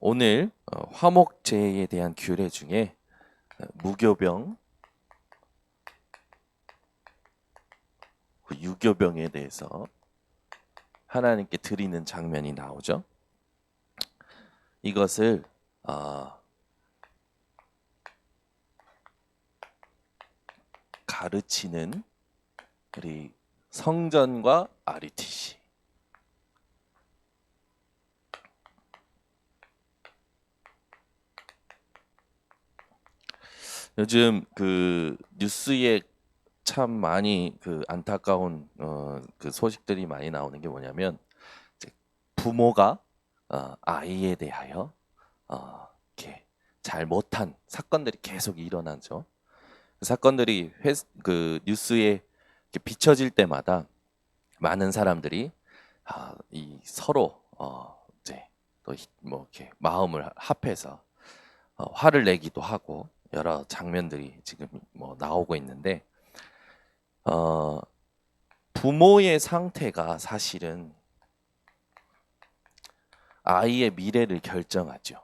오늘 화목제에 대한 규례 중에 무교병, 유교병에 대해서 하나님께 드리는 장면이 나오죠. 이것을 가르치는 우리 성전과 RUTC. 요즘 그 뉴스에 참 많이 그 안타까운 그 소식들이 많이 나오는 게 뭐냐면, 이제 부모가 아이에 대하여 이렇게 잘 못한 사건들이 계속 일어나죠. 그 사건들이 그 뉴스에 이렇게 비춰질 때마다 많은 사람들이 이 서로 이제 또 뭐 이렇게 마음을 합해서 화를 내기도 하고 여러 장면들이 지금 뭐 나오고 있는데, 부모의 상태가 사실은 아이의 미래를 결정하죠.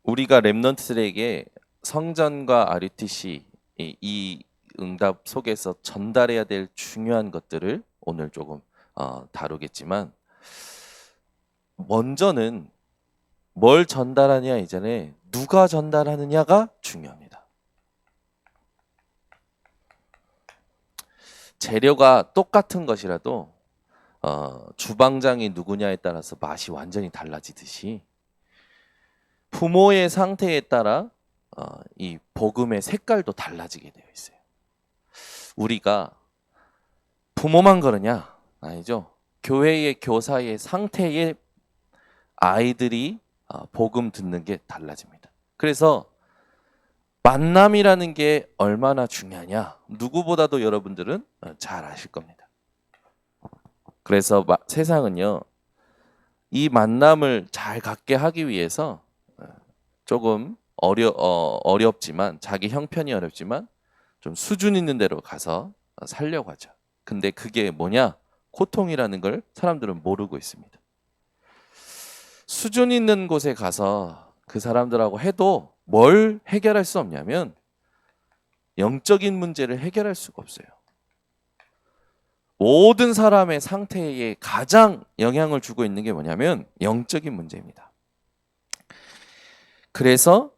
우리가 렘넌트들에게 성전과 RUTC 이 응답 속에서 전달해야 될 중요한 것들을 오늘 조금 다루겠지만, 먼저는 뭘 전달하냐 이전에 누가 전달하느냐가 중요합니다. 재료가 똑같은 것이라도 주방장이 누구냐에 따라서 맛이 완전히 달라지듯이, 부모의 상태에 따라 이 복음의 색깔도 달라지게 되어 있어요. 우리가 부모만 그러냐? 아니죠. 교회의 교사의 상태에 아이들이 복음 듣는 게 달라집니다. 그래서 만남이라는 게 얼마나 중요하냐? 누구보다도 여러분들은 잘 아실 겁니다. 그래서 세상은요, 이 만남을 잘 갖게 하기 위해서 조금 어렵지만, 자기 형편이 어렵지만 좀 수준 있는 데로 가서 살려고 하죠. 근데 그게 뭐냐? 고통이라는 걸 사람들은 모르고 있습니다. 수준 있는 곳에 가서 그 사람들하고 해도 뭘 해결할 수 없냐면, 영적인 문제를 해결할 수가 없어요. 모든 사람의 상태에 가장 영향을 주고 있는 게 뭐냐면 영적인 문제입니다. 그래서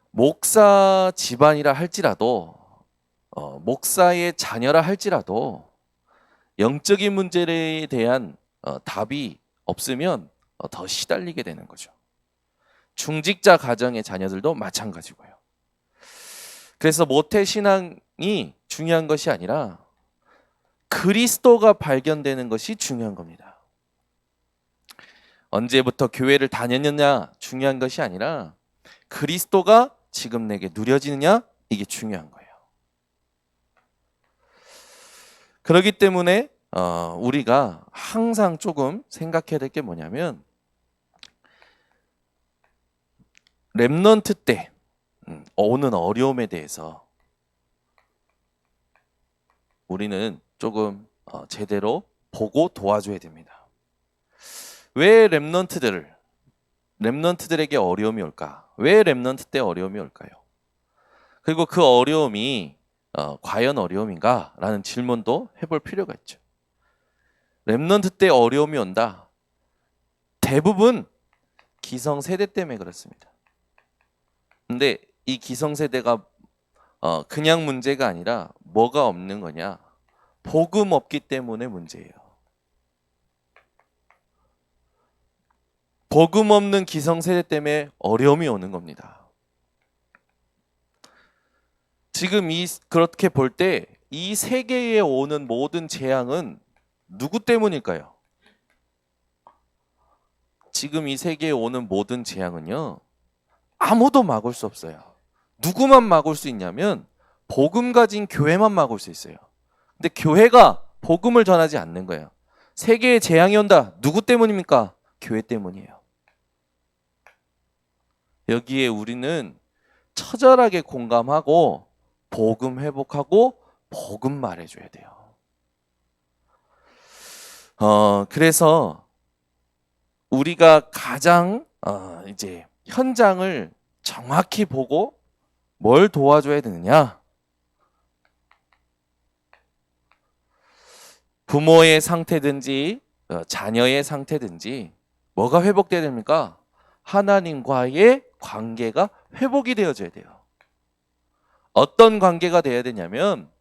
목사 집안이라 할지라도, 목사의 자녀라 할지라도 영적인 문제에 대한 답이 없으면 더 시달리게 되는 거죠. 중직자 가정의 자녀들도 마찬가지고요. 그래서 모태신앙이 중요한 것이 아니라 그리스도가 발견되는 것이 중요한 겁니다. 언제부터 교회를 다녔느냐 중요한 것이 아니라 그리스도가 지금 내게 누려지느냐, 이게 중요한 거예요. 그렇기 때문에 우리가 항상 조금 생각해야 될 게 뭐냐면, 렘넌트 때 오는 어려움에 대해서 우리는 조금 제대로 보고 도와줘야 됩니다. 왜 렘넌트들에게 어려움이 올까? 왜 렘넌트 때 어려움이 올까요? 그리고 그 어려움이 과연 어려움인가? 라는 질문도 해볼 필요가 있죠. 렘넌트 때 어려움이 온다. 대부분 기성세대 때문에 그렇습니다. 근데 이 기성세대가 그냥 문제가 아니라 뭐가 없는 거냐? 복음 없기 때문에 문제예요. 복음 없는 기성세대 때문에 어려움이 오는 겁니다. 지금 그렇게 볼 때 이 세계에 오는 모든 재앙은 누구 때문일까요? 지금 이 세계에 오는 모든 재앙은요, 아무도 막을 수 없어요. 누구만 막을 수 있냐면 복음 가진 교회만 막을 수 있어요. 근데 교회가 복음을 전하지 않는 거예요. 세계에 재앙이 온다. 누구 때문입니까? 교회 때문이에요. 여기에 우리는 처절하게 공감하고 복음 회복하고 복음 말해줘야 돼요. 그래서 우리가 가장 이제 현장을 정확히 보고 뭘 도와줘야 되느냐? 부모의 상태든지 자녀의 상태든지 뭐가 회복돼야 됩니까? 하나님과의 관계가 회복이 되어져야 돼요. 어떤 관계가 돼야 되냐면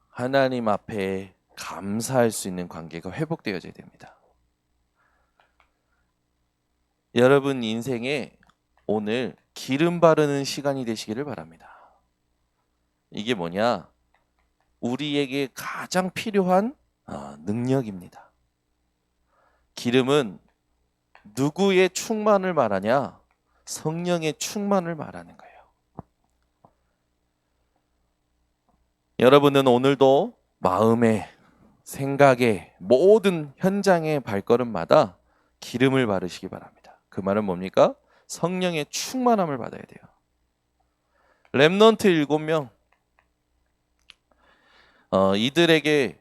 하나님 앞에 감사할 수 있는 관계가 회복되어져야 됩니다. 여러분 인생에 오늘 기름 바르는 시간이 되시기를 바랍니다. 이게 뭐냐? 우리에게 가장 필요한 능력입니다. 기름은 누구의 충만을 말하냐? 성령의 충만을 말하는 거예요. 여러분은 오늘도 마음에, 생각에, 모든 현장의 발걸음마다 기름을 바르시기 바랍니다. 그 말은 뭡니까? 성령의 충만함을 받아야 돼요. 렘넌트 7명, 이들에게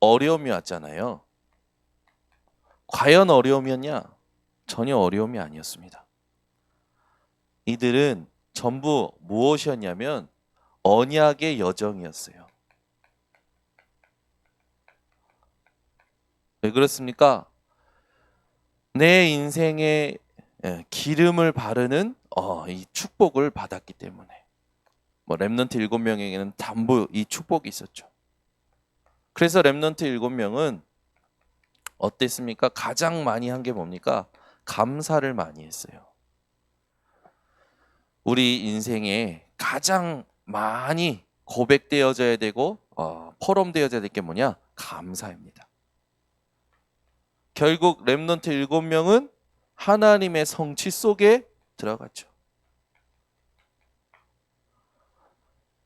어려움이 왔잖아요. 과연 어려움이었냐? 전혀 어려움이 아니었습니다. 이들은 전부 무엇이었냐면 언약의 여정이었어요. 왜 그렇습니까? 내 인생에 기름을 바르는 이 축복을 받았기 때문에 렘넌트 7명에게는 전부 이 축복이 있었죠. 그래서 렘넌트 7명은 어땠습니까? 가장 많이 한 게 뭡니까? 감사를 많이 했어요. 우리 인생에 가장 많이 고백되어져야 되고 포럼되어져야 될 게 뭐냐? 감사입니다. 결국 렘넌트 7명은 하나님의 성취 속에 들어갔죠.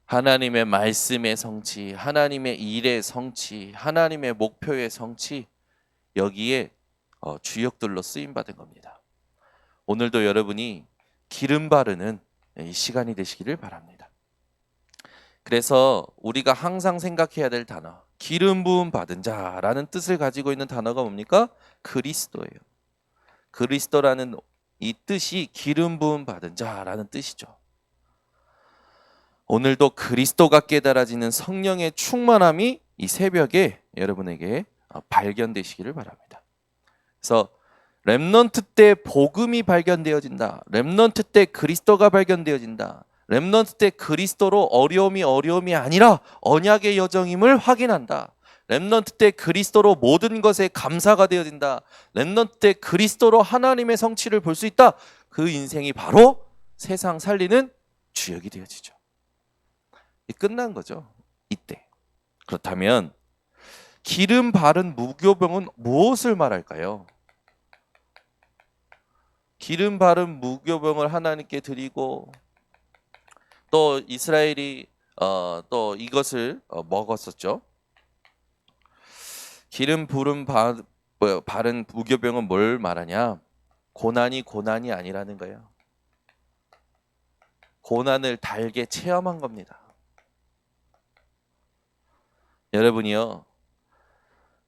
하나님의 말씀의 성취, 하나님의 일의 성취, 하나님의 목표의 성취, 여기에 주역들로 쓰임받은 겁니다. 오늘도 여러분이 기름 바르는 이 시간이 되시기를 바랍니다. 그래서 우리가 항상 생각해야 될 단어, 기름 부음 받은 자라는 뜻을 가지고 있는 단어가 뭡니까? 그리스도예요. 그리스도라는 이 뜻이 기름 부음 받은 자라는 뜻이죠. 오늘도 그리스도가 깨달아지는 성령의 충만함이 이 새벽에 여러분에게 발견되시기를 바랍니다. 그래서 렘넌트 때 복음이 발견되어진다. 렘넌트 때 그리스도가 발견되어진다. 렘넌트 때 그리스도로 어려움이 아니라 언약의 여정임을 확인한다. 렘넌트 때 그리스도로 모든 것에 감사가 되어진다. 렘넌트 때 그리스도로 하나님의 성취를 볼 수 있다. 그 인생이 바로 세상 살리는 주역이 되어지죠. 끝난 거죠. 이때. 그렇다면 기름 바른 무교병은 무엇을 말할까요? 기름 바른 무교병을 하나님께 드리고 또 이스라엘이 또 이것을 먹었었죠. 기름 바른 무교병은 뭘 말하냐? 고난이 아니라는 거예요. 고난을 달게 체험한 겁니다. 여러분이요,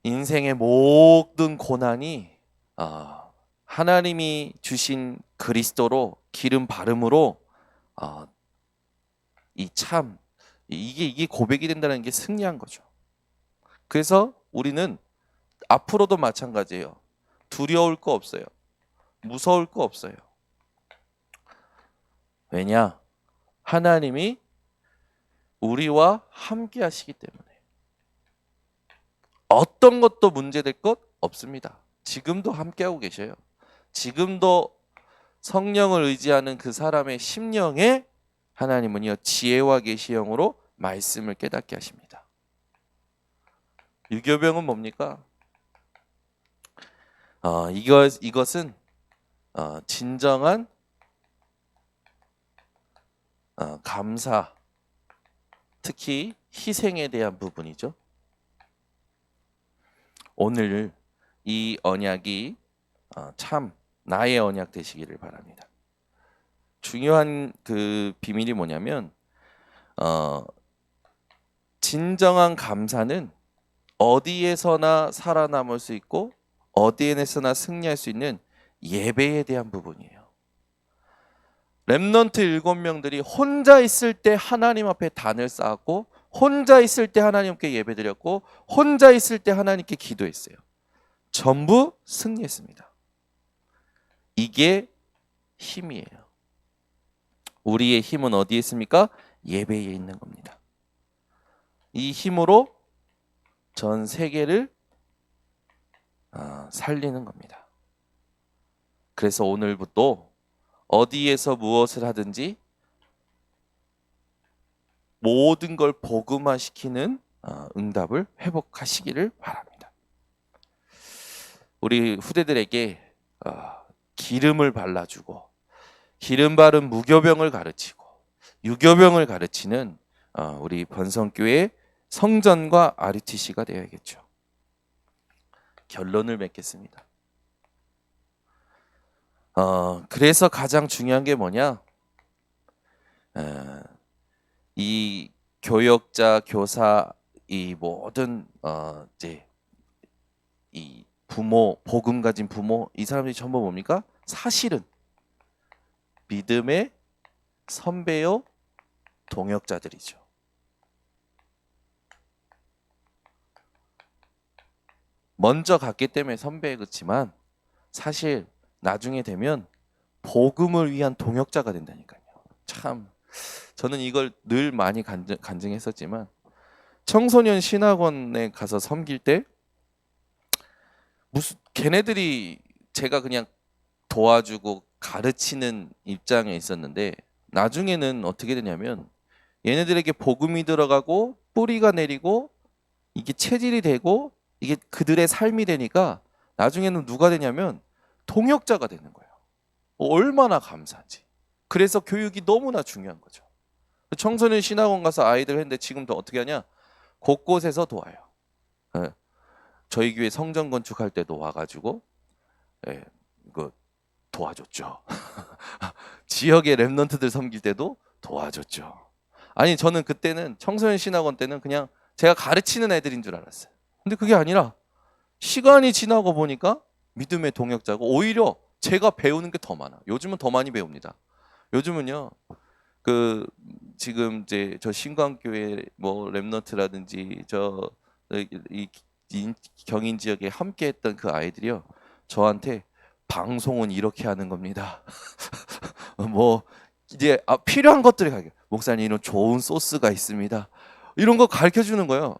인생의 모든 고난이 하나님이 주신 그리스도로 기름 바름으로 이게 고백이 된다는 게 승리한 거죠. 그래서 우리는 앞으로도 마찬가지예요. 두려울 거 없어요. 무서울 거 없어요. 왜냐? 하나님이 우리와 함께 하시기 때문에 어떤 것도 문제될 것 없습니다. 지금도 함께하고 계셔요. 지금도 성령을 의지하는 그 사람의 심령에 하나님은요, 지혜와 계시의 영으로 말씀을 깨닫게 하십니다. 유교병은 뭡니까? 이것은 진정한 감사, 특히 희생에 대한 부분이죠. 오늘 이 언약이 참 나의 언약 되시기를 바랍니다. 중요한 그 비밀이 뭐냐면 진정한 감사는 어디에서나 살아남을 수 있고 어디에서나 승리할 수 있는 예배에 대한 부분이에요. 렘넌트 7명들이 혼자 있을 때 하나님 앞에 단을 쌓았고 혼자 있을 때 하나님께 예배드렸고 혼자 있을 때 하나님께 기도했어요. 전부 승리했습니다. 이게 힘이에요. 우리의 힘은 어디에 있습니까? 예배에 있는 겁니다. 이 힘으로 전 세계를 살리는 겁니다. 그래서 오늘부터 어디에서 무엇을 하든지 모든 걸 복음화시키는 응답을 회복하시기를 바랍니다. 우리 후대들에게 기름을 발라주고 기름 바른 무교병을 가르치고 유교병을 가르치는 우리 번성교회 성전과 RUTC가 되어야겠죠. 결론을 맺겠습니다. 그래서 가장 중요한 게 뭐냐? 이 교역자, 교사, 이 모든 이제 이 부모, 복음 가진 부모, 이 사람들이 전부 뭡니까? 사실은 믿음의 선배요, 동역자들이죠. 먼저 갔기 때문에 선배였지만 사실 나중에 되면 복음을 위한 동역자가 된다니까요. 참 저는 이걸 늘 많이 간증했었지만 청소년 신학원에 가서 섬길 때 무슨 걔네들이 제가 그냥 도와주고 가르치는 입장에 있었는데 나중에는 어떻게 되냐면 얘네들에게 복음이 들어가고 뿌리가 내리고 이게 체질이 되고 이게 그들의 삶이 되니까 나중에는 누가 되냐면 동역자가 되는 거예요. 얼마나 감사한지. 그래서 교육이 너무나 중요한 거죠. 청소년 신학원 가서 아이들 했는데 지금도 어떻게 하냐? 곳곳에서 도와요. 저희 교회 성전 건축할 때도 와가지고 이거 도와줬죠. 지역의 렘넌트들 섬길 때도 도와줬죠. 아니 저는 그때는 청소년 신학원 때는 그냥 제가 가르치는 애들인 줄 알았어요. 근데 그게 아니라 시간이 지나고 보니까 믿음의 동역자고 오히려 제가 배우는 게 더 많아. 요즘은 더 많이 배웁니다. 요즘은요. 그 지금 이제 저 신광교회 뭐 렘넌트라든지 이 경인 지역에 함께 했던 그 아이들이요. 저한테 방송은 이렇게 하는 겁니다. 뭐 이제 필요한 것들이 가르쳐. 목사님 이런 좋은 소스가 있습니다. 이런 거 가르쳐 주는 거예요.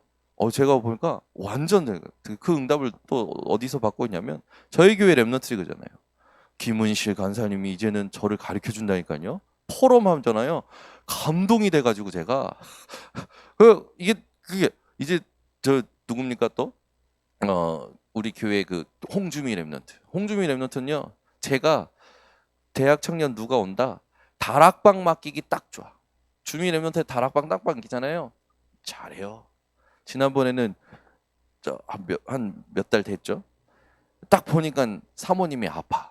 제가 보니까 완전 그 응답을 또 어디서 받고 있냐면 저희 교회 렘넌트 그잖아요. 김은실 간사님이 이제는 저를 가르쳐 준다니까요. 포럼 하잖아요. 감동이 돼가지고 제가 그게 이제 저 누굽니까 또 우리 교회 그 홍주미 렘넌트는요. 제가 대학 청년 누가 온다 다락방 맡기기 딱 좋아. 주미 렘넌트 다락방 딱 맡기잖아요. 잘해요. 지난번에는 한 몇 달 됐죠. 딱 보니까 사모님이 아파.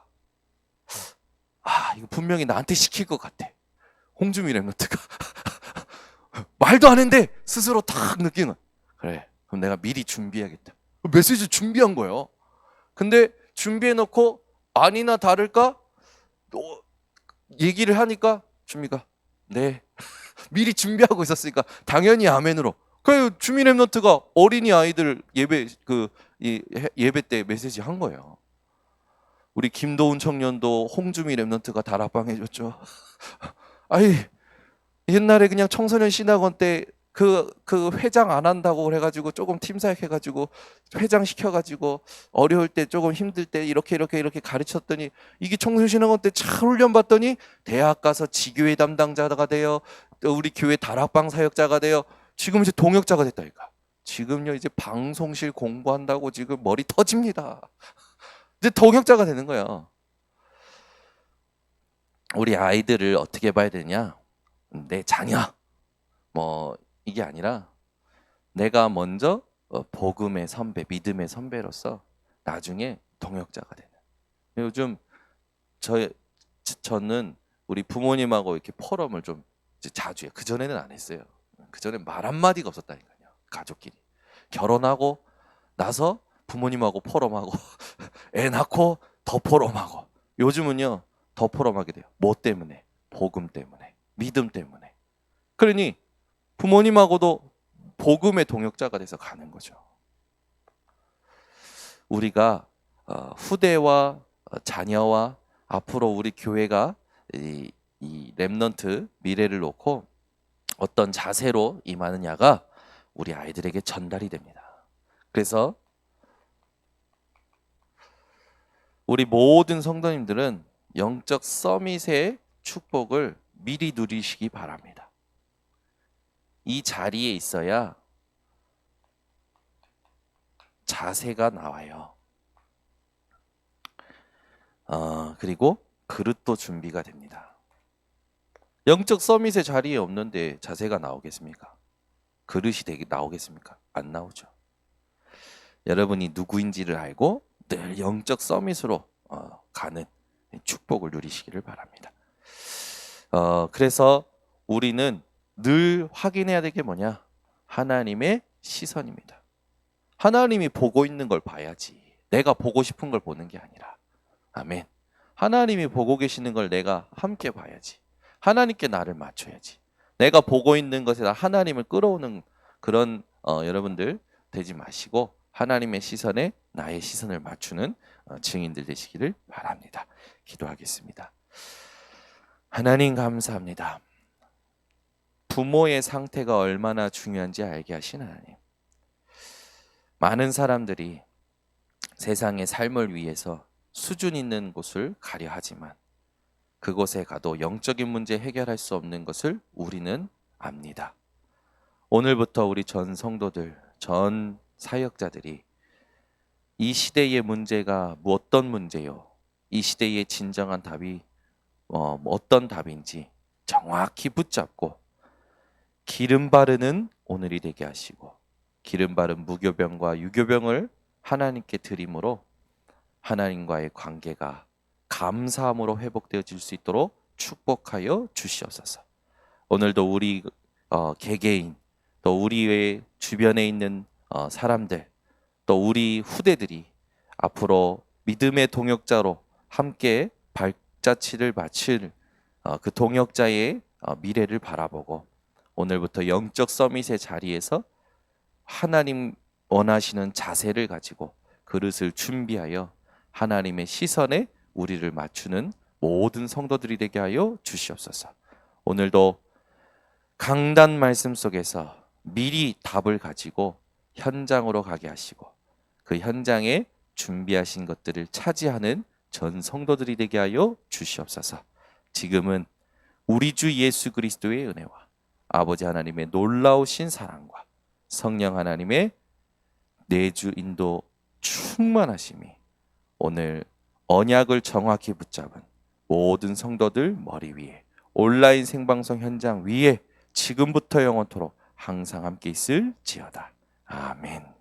이거 분명히 나한테 시킬 것 같아. 홍주미 렘넌트가 말도 안 했는데 스스로 딱 느끼는. 그래. 그럼 내가 미리 준비해야겠다. 메시지 준비한 거예요. 근데 준비해놓고 아니나 다를까 얘기를 하니까 주미가 네 미리 준비하고 있었으니까 당연히 아멘으로. 그 주미 렘넌트가 어린이 아이들 예배 때 메시지 한 거예요. 우리 김도훈 청년도 홍주미 렘넌트가 다락방 해줬죠. 아니 옛날에 그냥 청소년 신학원 때 그 회장 안 한다고 그래가지고 조금 팀사역 해가지고 회장 시켜가지고 어려울 때 조금 힘들 때 이렇게 가르쳤더니 이게 청소년 신학원 때 잘 훈련 받더니 대학 가서 지교회 담당자가 돼요. 또 우리 교회 다락방 사역자가 돼요. 지금 이제 동역자가 됐다니까. 지금요 이제 방송실 공부한다고 지금 머리 터집니다. 이제 동역자가 되는 거예요. 우리 아이들을 어떻게 봐야 되냐? 내 자녀 뭐 이게 아니라 내가 먼저 복음의 선배, 믿음의 선배로서 나중에 동역자가 되는. 요즘 저는 우리 부모님하고 이렇게 포럼을 좀 자주 해요. 그 전에는 안 했어요. 그 전에 말 한마디가 없었다니까요. 가족끼리 결혼하고 나서 부모님하고 포럼하고 애 낳고 더 포럼하고. 요즘은요 더 포럼하게 돼요. 뭐 때문에? 복음 때문에, 믿음 때문에. 그러니 부모님하고도 복음의 동역자가 돼서 가는 거죠. 우리가 후대와 자녀와 앞으로 우리 교회가 이 렘넌트 미래를 놓고 어떤 자세로 임하느냐가 우리 아이들에게 전달이 됩니다. 그래서 우리 모든 성도님들은 영적 서밋의 축복을 미리 누리시기 바랍니다. 이 자리에 있어야 자세가 나와요. 그리고 그릇도 준비가 됩니다. 영적 서밋의 자리에 없는데 자세가 나오겠습니까? 그릇이 나오겠습니까? 안 나오죠. 여러분이 누구인지를 알고 늘 영적 서밋으로 가는 축복을 누리시기를 바랍니다. 그래서 우리는 늘 확인해야 될 게 뭐냐? 하나님의 시선입니다. 하나님이 보고 있는 걸 봐야지. 내가 보고 싶은 걸 보는 게 아니라. 아멘. 하나님이 보고 계시는 걸 내가 함께 봐야지. 하나님께 나를 맞춰야지. 내가 보고 있는 것에 하나님을 끌어오는 그런 여러분들 되지 마시고 하나님의 시선에 나의 시선을 맞추는 증인들 되시기를 바랍니다. 기도하겠습니다. 하나님 감사합니다. 부모의 상태가 얼마나 중요한지 알게 하신 하나님. 많은 사람들이 세상의 삶을 위해서 수준 있는 곳을 가려 하지만 그곳에 가도 영적인 문제 해결할 수 없는 것을 우리는 압니다. 오늘부터 우리 전 성도들, 전 사역자들이 이 시대의 문제가 어떤 문제요? 이 시대의 진정한 답이 어떤 답인지 정확히 붙잡고 기름 바르는 오늘이 되게 하시고 기름 바른 무교병과 유교병을 하나님께 드림으로 하나님과의 관계가 감사함으로 회복되어질 수 있도록 축복하여 주시옵소서. 오늘도 우리 개개인 또 우리의 주변에 있는 사람들 또 우리 후대들이 앞으로 믿음의 동역자로 함께 발자취를 마칠 그 동역자의 미래를 바라보고 오늘부터 영적 서밋의 자리에서 하나님 원하시는 자세를 가지고 그릇을 준비하여 하나님의 시선에 우리를 맞추는 모든 성도들이 되게 하여 주시옵소서. 오늘도 강단 말씀 속에서 미리 답을 가지고 현장으로 가게 하시고 그 현장에 준비하신 것들을 차지하는 전 성도들이 되게 하여 주시옵소서. 지금은 우리 주 예수 그리스도의 은혜와 아버지 하나님의 놀라우신 사랑과 성령 하나님의 내주 인도 충만하심이 오늘 언약을 정확히 붙잡은 모든 성도들 머리 위에 온라인 생방송 현장 위에 지금부터 영원토록 항상 함께 있을지어다. 아멘.